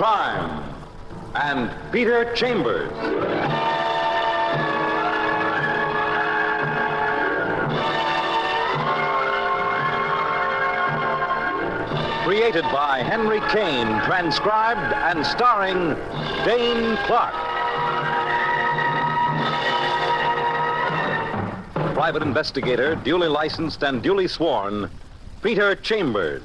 crime and Peter Chambers. Created by Henry Kane, transcribed and starring Dane Clark. Private investigator, duly licensed and duly sworn, Peter Chambers.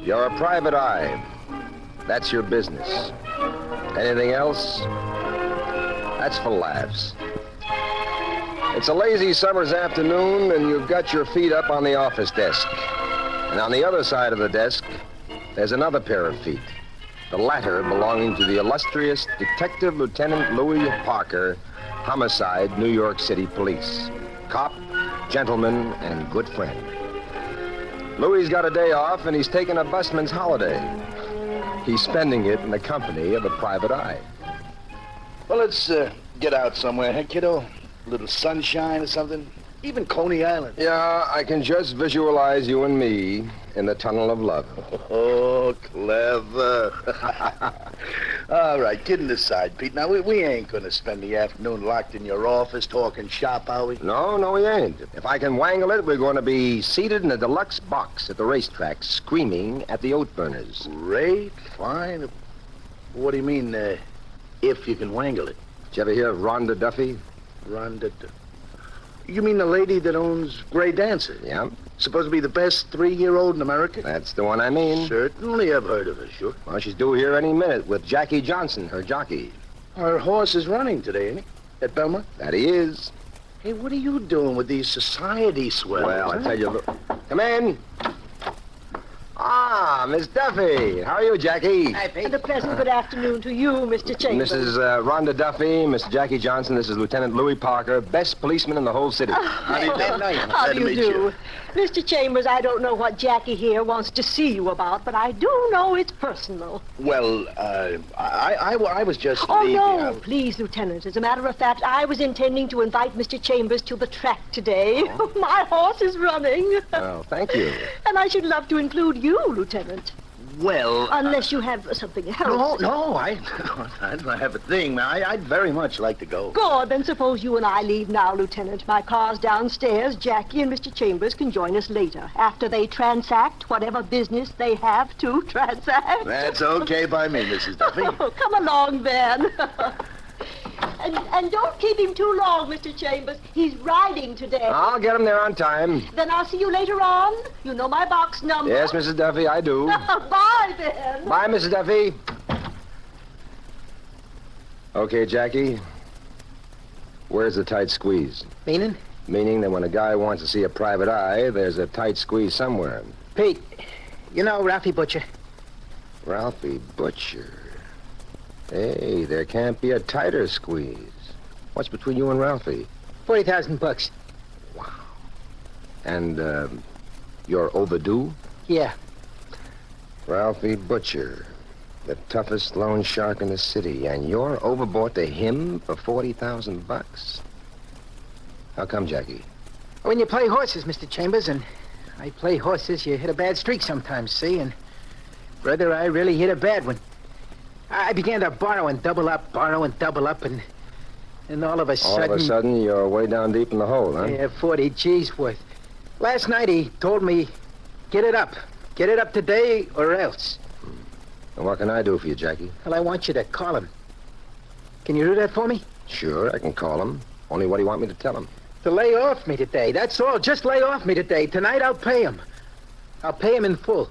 You're a private eye. That's your business. Anything else? That's for laughs. It's a lazy summer's afternoon, and you've got your feet up on the office desk. And on the other side of the desk, there's another pair of feet. The latter belonging to the illustrious Detective Lieutenant Louis Parker, Homicide, New York City Police. Cop, gentleman, and good friend. Louis's got a day off, and he's taking a busman's holiday. He's spending it in the company of a private eye. Well, let's get out somewhere, huh, kiddo? A little sunshine or something? Even Coney Island. Yeah, I can just visualize you and me in the tunnel of love. Oh, clever. All right, kidding aside, Pete. Now, we ain't going to spend the afternoon locked in your office talking shop, are we? No, we ain't. If I can wangle it, we're going to be seated in a deluxe box at the racetrack, screaming at the oat burners. Great, fine. What do you mean, if you can wangle it? Did you ever hear of Rhonda Duffy? Rhonda. You mean the lady that owns Gray Dancer? Yeah. Supposed to be the best 3-year-old in America? That's the one I mean. Certainly I've heard of her, sure. Well, she's due here any minute with Jackie Johnson, her jockey. Her horse is running today, ain't he? At Belmont? That he is. Hey, what are you doing with these society swells? Well, huh? I tell you, look. Come in. Ah, Miss Duffy. How are you, Jackie? Hi, Pete. And a pleasant good afternoon to you, Mr. Chambers. Mrs. Rhonda Duffy, Miss Jackie Johnson. This is Lieutenant Louis Parker, best policeman in the whole city. How do you do? How do you do? Mr. Chambers, I don't know what Jackie here wants to see you about, but I do know it's personal. Well, I was just Oh, leaving. no, please, Lieutenant. As a matter of fact, I was intending to invite Mr. Chambers to the track today. Oh. My horse is running. Oh, thank you. And I should love to include you, Lieutenant. Well... Unless you have something else. No, I don't have a thing. I'd very much like to go. Good, then suppose you and I leave now, Lieutenant. My car's downstairs. Jackie and Mr. Chambers can join us later, after they transact whatever business they have to transact. That's okay by me, Mrs. Duffy. Oh, come along, then. And don't keep him too long, Mr. Chambers. He's riding today. I'll get him there on time. Then I'll see you later on. You know my box number. Yes, Mrs. Duffy, I do. Bye, then. Bye, Mrs. Duffy. Okay, Jackie. Where's the tight squeeze? Meaning? Meaning that when a guy wants to see a private eye, there's a tight squeeze somewhere. Pete, you know Ralphie Butcher? Ralphie Butcher. Hey, there can't be a tighter squeeze. What's between you and Ralphie? $40,000. Wow. And, you're overdue? Yeah. Ralphie Butcher, the toughest loan shark in the city, and you're overbought to him for $40,000. How come, Jackie? When you play horses, Mr. Chambers, and I play horses, you hit a bad streak sometimes, see? And, brother, I really hit a bad one. I began to borrow and double up, and all of a sudden... All of a sudden, you're way down deep in the hole, huh? Yeah, 40 G's worth. Last night he told me, get it up. Get it up today or else. And what can I do for you, Jackie? Well, I want you to call him. Can you do that for me? Sure, I can call him. Only what do you want me to tell him? To lay off me today, that's all. Just lay off me today. Tonight I'll pay him. I'll pay him in full.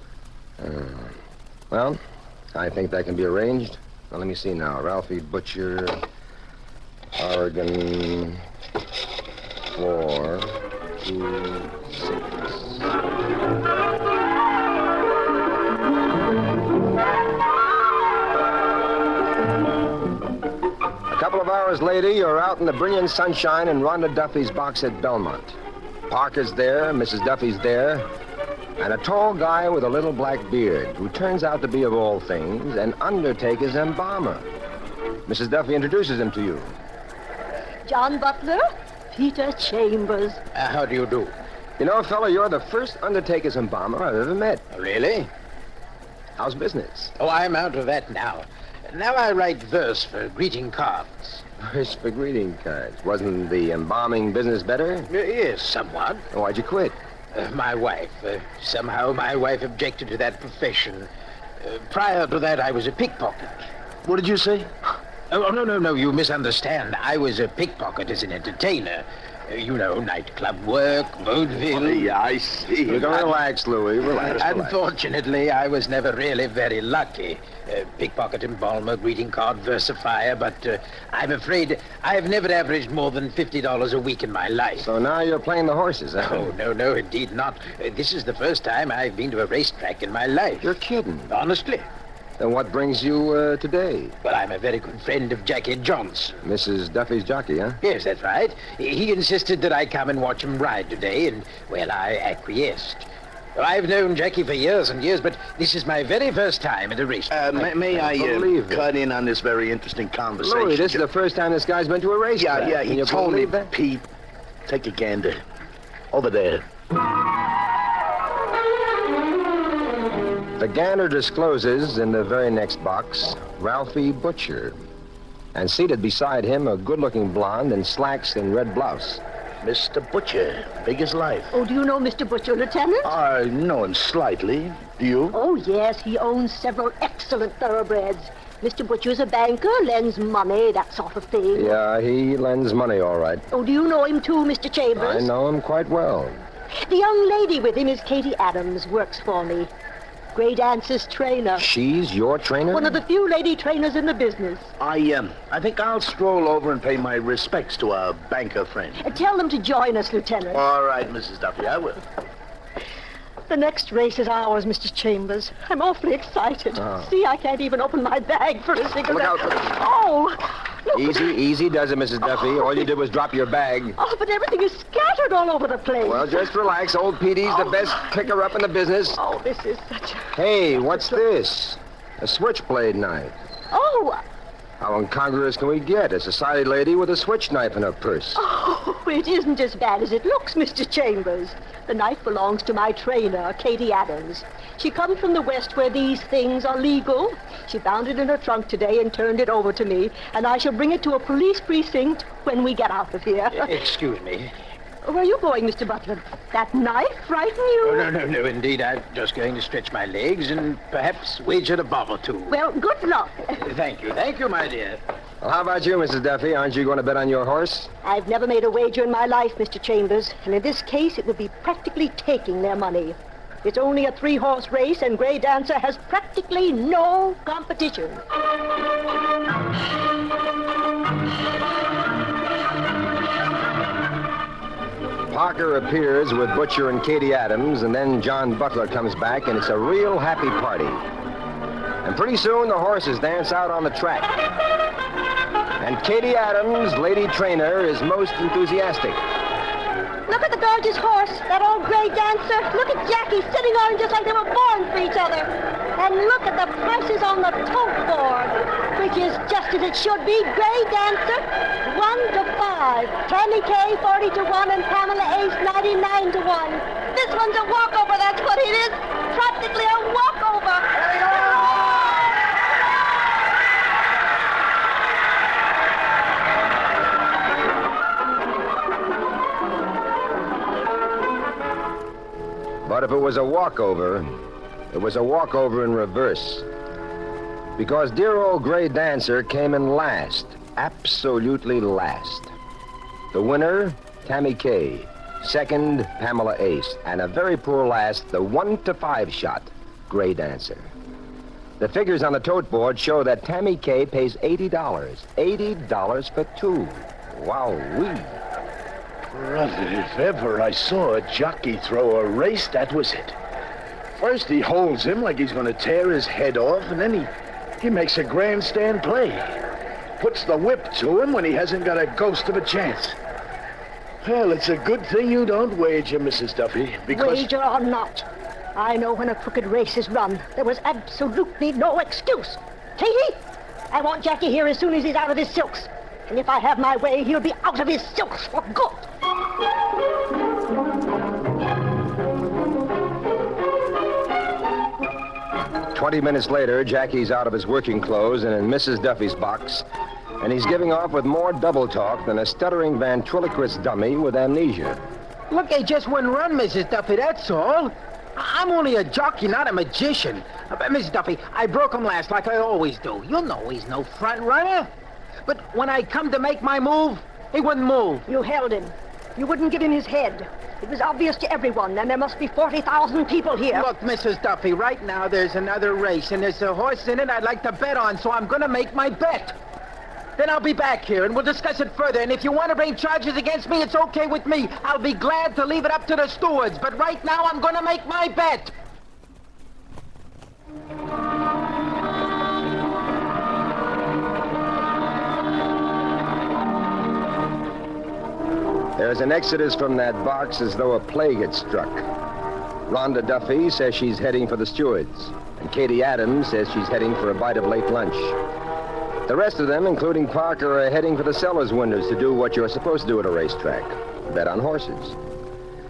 Well, I think that can be arranged. Now, let me see now. Ralphie Butcher, Oregon, 426. A couple of hours later, you're out in the brilliant sunshine in Rhonda Duffy's box at Belmont. Parker's there, Mrs. Duffy's there, and a tall guy with a little black beard who turns out to be, of all things, an undertaker's embalmer. Mrs. Duffy introduces him to you. John Butler, Peter Chambers. How do you do? You know, fella, you're the first undertaker's embalmer I've ever met. Really? How's business? Oh, I'm out of that now. Now I write verse for greeting cards. First for greeting cards. Wasn't the embalming business better? Yes, somewhat. Why'd you quit? My wife. Somehow my wife objected to that profession. Prior to that, I was a pickpocket. What did you say? Oh, no, you misunderstand. I was a pickpocket as an entertainer. You know, nightclub work, vaudeville. Oh, yeah, I see. You can relax, Louis. Relax. Unfortunately, I was never really very lucky. Pickpocket, embalmer, greeting card, versifier, but I'm afraid I've never averaged more than $50 a week in my life. So now you're playing the horses, huh? Oh, no, indeed not. This is the first time I've been to a racetrack in my life. You're kidding. Honestly. Then what brings you today? Well, I'm a very good friend of Jackie Johnson. Mrs. Duffy's jockey, huh? Yes, that's right. He insisted that I come and watch him ride today, and, well, I acquiesced. Well, I've known Jackie for years and years, but this is my very first time at a racetrack. May I believe it. cut in on this very interesting conversation? Louis, this is the first time this guy's been to a racetrack. Yeah, Can he you told me, believe that? Pete, take a gander. Over there. The gander discloses in the very next box Ralphie Butcher. And seated beside him, a good-looking blonde in slacks and red blouse. Mr. Butcher, big as life. Oh, do you know Mr. Butcher, Lieutenant? I know him slightly. Do you? Oh, yes, he owns several excellent thoroughbreds. Mr. Butcher's a banker, lends money, that sort of thing. Yeah, he lends money, all right. Oh, do you know him too, Mr. Chambers? I know him quite well. The young lady with him is Katie Adams, works for me. Gray Dance's trainer. She's your trainer? One of the few lady trainers in the business. I think I'll stroll over and pay my respects to our banker friend. Tell them to join us, Lieutenant. All right, Mrs. Duffy, I will. The next race is ours, Mr. Chambers. I'm awfully excited. Oh. See, I can't even open my bag for a cigarette. Look out for Oh! Look, Easy does it, Mrs. Duffy. All you did was drop your bag. Oh, but everything is scattered all over the place. Well, just relax. Old Petey's the best picker-up in the business. Oh, this is such a... Hey, what's this? A switchblade knife. Oh! How incongruous can we get? A society lady with a switch knife in her purse. Oh, it isn't as bad as it looks, Mr. Chambers. The knife belongs to my trainer, Katie Adams. She comes from the West where these things are legal. She found it in her trunk today and turned it over to me, and I shall bring it to a police precinct when we get out of here. Excuse me. Where are you going, Mr. Butler? That knife frighten you? Oh, no, indeed. I'm just going to stretch my legs and perhaps wager a bob or two. Well, good luck. Thank you, my dear. Well, how about you, Mrs. Duffy? Aren't you going to bet on your horse? I've never made a wager in my life, Mr. Chambers, and in this case, it would be practically taking their money. It's only a 3-horse race, and Gray Dancer has practically no competition. Parker appears with Butcher and Katie Adams, and then John Butler comes back, and it's a real happy party. And pretty soon, the horses dance out on the track. And Katie Adams, lady trainer, is most enthusiastic. Look at the gorgeous horse, that old Gray Dancer. Look at Jackie sitting on him just like they were born for each other. And look at the prices on the tote board, which is just as it should be. Gray Dancer, 1 to 5. Tammy K, 40 to 1, and Pamela Ace, 99 to 1. This one's a walkover, that's what it is. Practically a walkover. But if it was a walkover, it was a walkover in reverse. Because dear old Gray Dancer came in last, absolutely last. The winner, Tammy K. Second, Pamela Ace. And a very poor last, the 1 to 5 shot, Gray Dancer. The figures on the tote board show that Tammy K pays $80. $80 for 2. Wow-wee. Brother, if ever I saw a jockey throw a race, that was it. First he holds him like he's going to tear his head off, and then he makes a grandstand play. Puts the whip to him when he hasn't got a ghost of a chance. Well, it's a good thing you don't wager, Mrs. Duffy, because... Wager or not, I know when a crooked race is run. There was absolutely no excuse. Katie, I want Jackie here as soon as he's out of his silks. And if I have my way, he'll be out of his silks for good. 20 minutes later, Jackie's out of his working clothes and in Mrs. Duffy's box, and he's giving off with more double talk than a stuttering ventriloquist dummy with amnesia. Look, I just wouldn't run, Mrs. Duffy, that's all. I'm only a jockey, not a magician. Mrs. Duffy, I broke him last like I always do. You know he's no front runner. But when I come to make my move, he wouldn't move. You held him. You wouldn't get in his head. It was obvious to everyone, and there must be 40,000 people here. Look, Mrs. Duffy, right now there's another race, and there's a horse in it I'd like to bet on, so I'm going to make my bet. Then I'll be back here, and we'll discuss it further. And if you want to bring charges against me, it's okay with me. I'll be glad to leave it up to the stewards. But right now, I'm going to make my bet. There's an exodus from that box as though a plague had struck. Rhonda Duffy says she's heading for the stewards, and Katie Adams says she's heading for a bite of late lunch. The rest of them, including Parker, are heading for the seller's windows to do what you're supposed to do at a racetrack, bet on horses.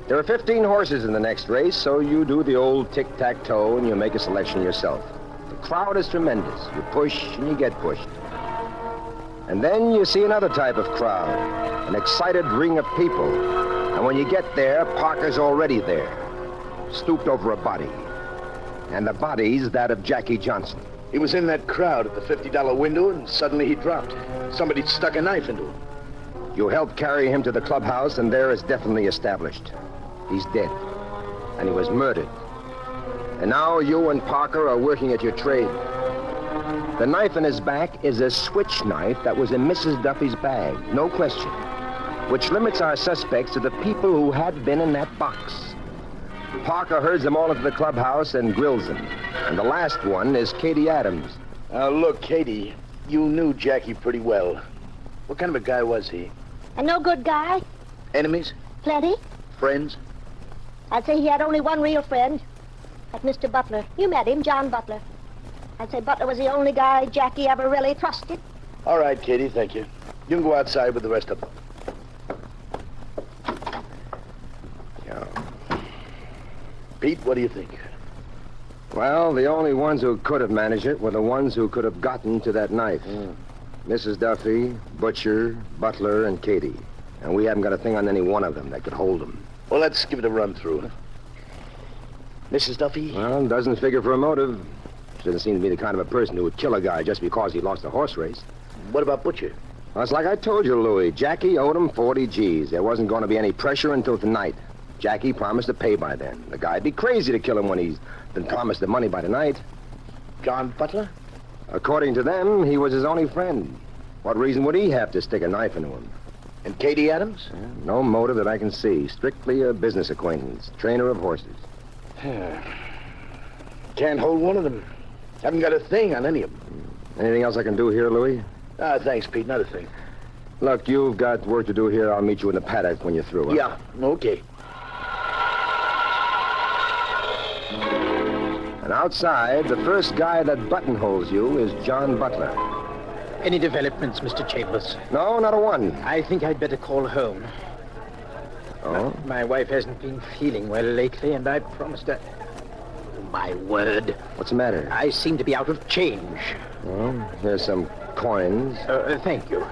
There are 15 horses in the next race, so you do the old tic-tac-toe and you make a selection yourself. The crowd is tremendous. You push and you get pushed. And then you see another type of crowd, an excited ring of people. And when you get there, Parker's already there, stooped over a body. And the body's that of Jackie Johnson. He was in that crowd at the $50 window, and suddenly he dropped. Somebody stuck a knife into him. You helped carry him to the clubhouse, and there it's definitely established. He's dead. And he was murdered. And now you and Parker are working at your trade. The knife in his back is a switch knife that was in Mrs. Duffy's bag, no question, which limits our suspects to the people who had been in that box. Parker herds them all into the clubhouse and grills them. And the last one is Katie Adams. Now, look, Katie, you knew Jackie pretty well. What kind of a guy was he? A no good guy? Enemies? Plenty. Friends? I'd say he had only one real friend. That Mr. Butler. You met him, John Butler. I'd say Butler was the only guy Jackie ever really trusted. All right, Katie, thank you. You can go outside with the rest of them. Yeah. Pete, what do you think? Well, the only ones who could have managed it were the ones who could have gotten to that knife. Mrs. Duffy, Butcher, Butler, and Katie. And we haven't got a thing on any one of them that could hold them. Well, let's give it a run through. Mrs. Duffy? Well, doesn't figure for a motive. She doesn't seem to be the kind of a person who would kill a guy just because he lost a horse race. What about Butcher? Well, it's like I told you, Louis. Jackie owed him 40 G's. There wasn't going to be any pressure until tonight. Jackie promised to pay by then. The guy'd be crazy to kill him when he's been promised the money by tonight. John Butler? According to them, he was his only friend. What reason would he have to stick a knife into him? And Katie Adams? No motive that I can see. Strictly a business acquaintance. Trainer of horses. Can't hold one of them. Haven't got a thing on any of them. Anything else I can do here, Louis? Thanks, Pete. Not a thing. Look, you've got work to do here. I'll meet you in the paddock when you're through. Huh? Yeah, okay. And outside, the first guy that buttonholes you is John Butler. Any developments, Mr. Chambers? No, not a one. I think I'd better call home. Oh? My wife hasn't been feeling well lately, and I promised her... My word. What's the matter? I seem to be out of change. Well, here's some coins. Thank you.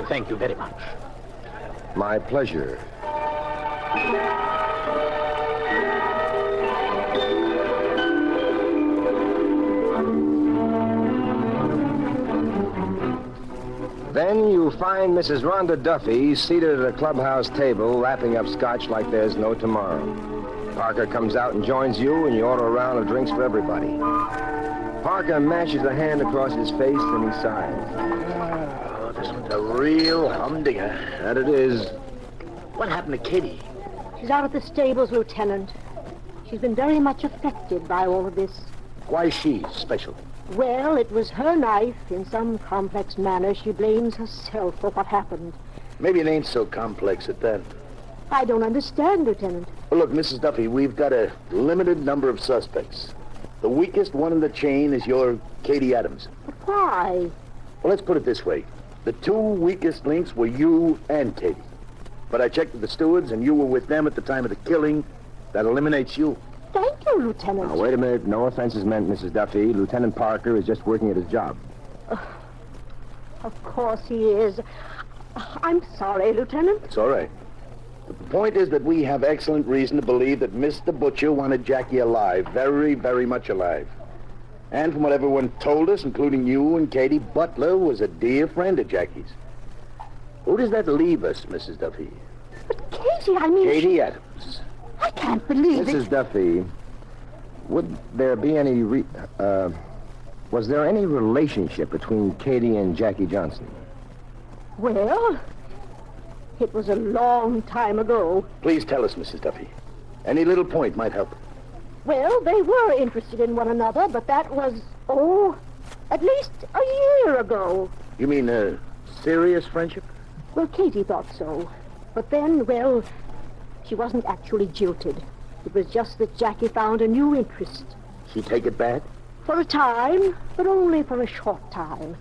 Thank you very much. My pleasure. Then you find Mrs. Rhonda Duffy seated at a clubhouse table, lapping up scotch like there's no tomorrow. Parker comes out and joins you, and you order a round of drinks for everybody. Parker mashes a hand across his face, and he sighs. Oh, this one's a real humdinger. That it is. What happened to Katie? She's out at the stables, Lieutenant. She's been very much affected by all of this. Why is she special? Well, it was her knife. In some complex manner, she blames herself for what happened. Maybe it ain't so complex at that. I don't understand, Lieutenant. Well, look, Mrs. Duffy, we've got a limited number of suspects. The weakest one in the chain is your Katie Adams. But why? Well, let's put it this way. The two weakest links were you and Katie. But I checked with the stewards, and you were with them at the time of the killing. That eliminates you. Thank you, Lieutenant. Now, wait a minute. No offense is meant, Mrs. Duffy. Lieutenant Parker is just working at his job. Of course he is. I'm sorry, Lieutenant. It's all right. But the point is that we have excellent reason to believe that Mr. Butcher wanted Jackie alive. Very, very much alive. And from what everyone told us, including you and Katie, Butler was a dear friend of Jackie's. Who does that leave us, Mrs. Duffy? But Katie, I mean... Katie Adams. I can't believe it. Mrs. Duffy, would there be any was there any relationship between Katie and Jackie Johnson? Well, it was a long time ago. Please tell us, Mrs. Duffy. Any little point might help. Well, they were interested in one another, but that was, at least a year ago. You mean a serious friendship? Well, Katie thought so. But then, well, she wasn't actually jilted. It was just that Jackie found a new interest. She take it bad? For a time, but only for a short time.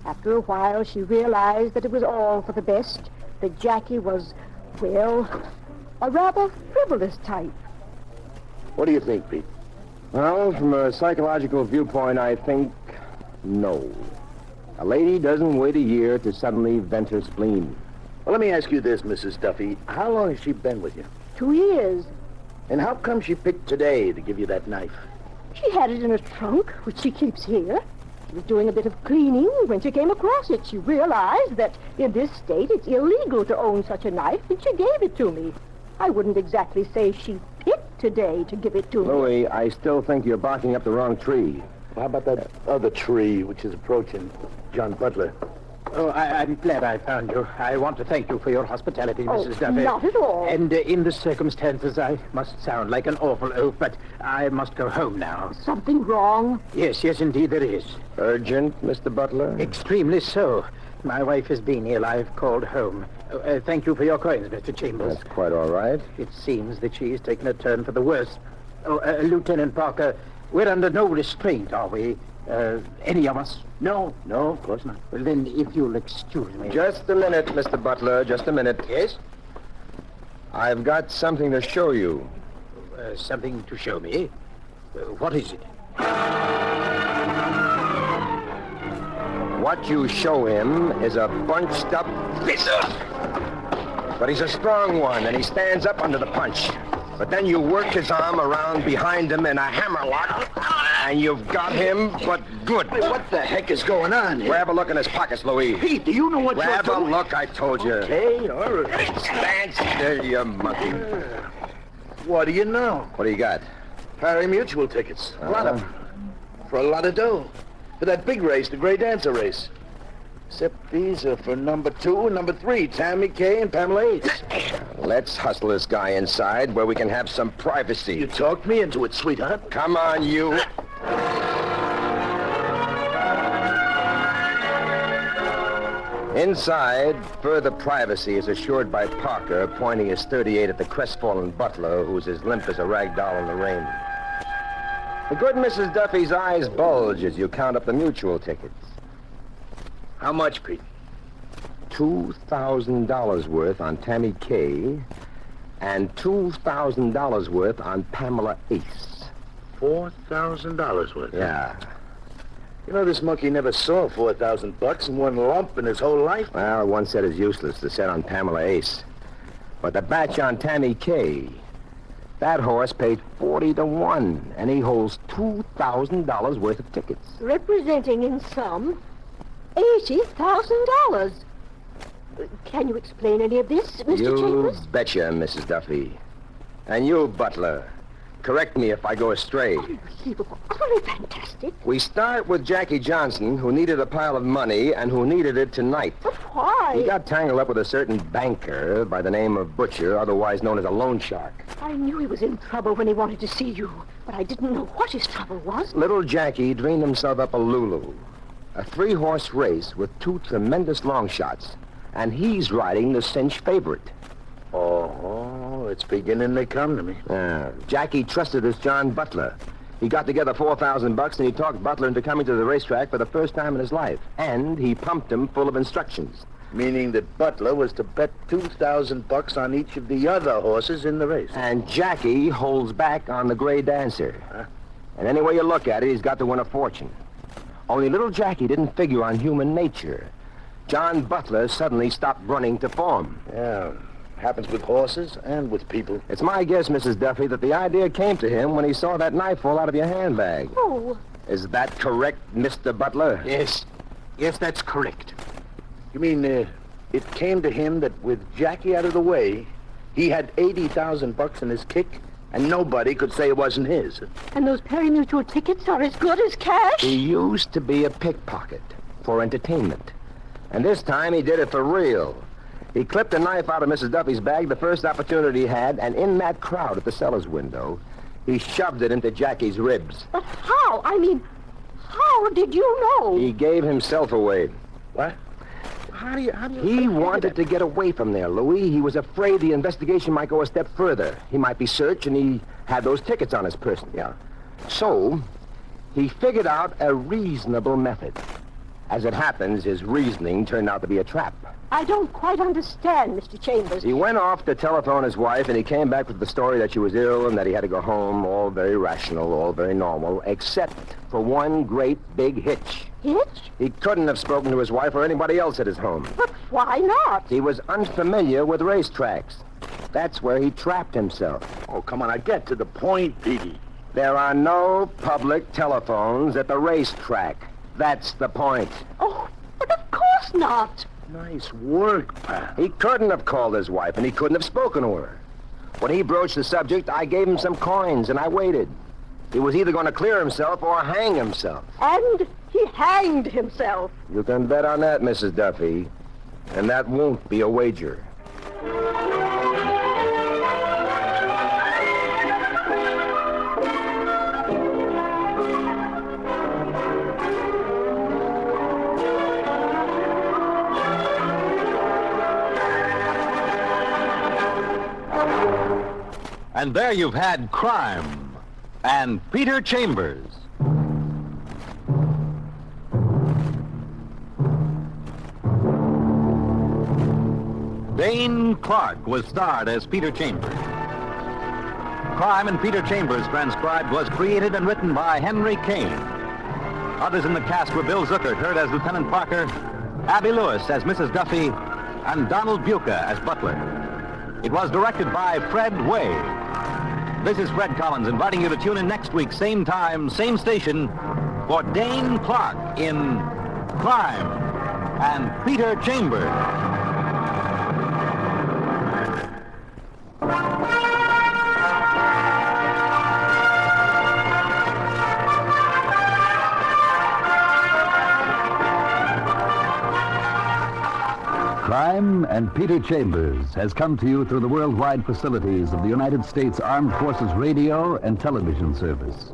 After a while, she realized that it was all for the best, that Jackie was, well, a rather frivolous type. What do you think, Pete? Well, from a psychological viewpoint, I think no. A lady doesn't wait a year to suddenly vent her spleen. Well, let me ask you this, Mrs. Duffy. How long has she been with you? 2 years. And how come she picked today to give you that knife? She had it in a trunk, which she keeps here. She was doing a bit of cleaning when she came across it. She realized that in this state it's illegal to own such a knife, and she gave it to me. I wouldn't exactly say she picked today to give it to me. Louis, I still think you're barking up the wrong tree. How about that other tree which is approaching John Butler? Oh, I'm glad I found you. I want to thank you for your hospitality, Mrs. Duffy. Not at all. And in the circumstances, I must sound like an awful oaf, but I must go home now. Something wrong? Yes, indeed there is. Urgent, Mr. Butler? Extremely so. My wife has been ill. I've called home. Thank you for your coins, Mr. Chambers. That's quite all right. It seems that she's taken a turn for the worse. Lieutenant Parker, we're under no restraint, are we? Any of us? No, of course not. Well, then, if you'll excuse me. Just a minute, Mr. Butler, just a minute. Yes? I've got something to show you. Something to show me? What is it? What you show him is a bunched up fist. But he's a strong one, and he stands up under the punch. But then you work his arm around behind him in a hammerlock, and you've got him, but good. Hey, what the heck is going on here? Grab a look in his pockets, Louis. Pete, do you know what Grab you're a doing? look, I told you. Okay, all right. Stand still, you monkey. What do you know? What do you got? Parry Mutual tickets. A lot of them. For a lot of dough. For that big race, the Grey Dancer race. Except these are for number 2 and number 3, Tammy Kay and Pamela Ace. Let's hustle this guy inside where we can have some privacy. You talked me into it, sweetheart. Come on, you. Inside, further privacy is assured by Parker pointing his .38 at the crestfallen Butler, who's as limp as a rag doll in the rain. The good Mrs. Duffy's eyes bulge as you count up the mutual tickets. How much, Pete? $2,000 worth on Tammy Kay and $2,000 worth on Pamela Ace. $4,000 worth. Yeah. You know, this monkey never saw $4,000 in one lump in his whole life. Well, one set is useless, the set on Pamela Ace. But the batch on Tammy Kay, that horse paid 40 to 1, and he holds $2,000 worth of tickets. Representing in sum $80,000. Can you explain any of this, Mr. You Chambers? betcha, Mrs. Duffy. And you, Butler, correct me if I go astray. Unbelievable. Utterly fantastic. We start with Jackie Johnson, who needed a pile of money and who needed it tonight. But why? He got tangled up with a certain banker by the name of Butcher, otherwise known as a loan shark. I knew he was in trouble when he wanted to see you, but I didn't know what his trouble was. Little Jackie dreamed himself up a Lulu, a 3-horse race with 2 tremendous long shots, and he's riding the cinch favorite. Oh, it's beginning to come to me. Jackie trusted this John Butler. He got together $4,000 and he talked Butler into coming to the racetrack for the first time in his life. And he pumped him full of instructions. Meaning that Butler was to bet $2,000 on each of the other horses in the race. And Jackie holds back on the Gray Dancer. Huh? And any way you look at it, he's got to win a fortune. Only little Jackie didn't figure on human nature. John Butler suddenly stopped running to form. Yeah, happens with horses and with people. It's my guess, Mrs. Duffy, that the idea came to him when he saw that knife fall out of your handbag. Oh, Is that correct, Mr. Butler? Yes. Yes, that's correct. You mean it came to him that with Jackie out of the way, he had $80,000 in his kick, and nobody could say it wasn't his? and those pari-mutuel tickets are as good as cash? He used to be a pickpocket for entertainment. And this time he did it for real. He clipped a knife out of Mrs. Duffy's bag the first opportunity he had, and in that crowd at the seller's window, he shoved it into Jackie's ribs. But how? I mean, how did you know? He gave himself away. What? He wanted to get away from there, Louis. He was afraid the investigation might go a step further. He might be searched, and he had those tickets on his person. Yeah. So, he figured out a reasonable method. As it happens, his reasoning turned out to be a trap. I don't quite understand, Mr. Chambers. He went off to telephone his wife, and he came back with the story that she was ill and that he had to go home, all very rational, all very normal, except for one great big hitch. Hitch? He couldn't have spoken to his wife or anybody else at his home. But why not? He was unfamiliar with racetracks. That's where he trapped himself. Oh, come on, I get to the point, Petey. There are no public telephones at the racetrack. That's the point. Oh, but of course not. Nice work, pal. He couldn't have called his wife, and he couldn't have spoken to her. When he broached the subject, I gave him some coins, and I waited. He was either going to clear himself or hang himself. And he hanged himself. You can bet on that, Mrs. Duffy. And that won't be a wager. And there you've had Crime and Peter Chambers. Dane Clark was starred as Peter Chambers. Crime and Peter Chambers transcribed was created and written by Henry Kane. Others in the cast were Bill Zuckert, heard as Lieutenant Parker, Abby Lewis as Mrs. Duffy, and Donald Buca as Butler. It was directed by Fred Way. This is Fred Collins inviting you to tune in next week, same time, same station, for Dane Clark in Crime and Peter Chambers. Crime and Peter Chambers has come to you through the worldwide facilities of the United States Armed Forces Radio and Television Service.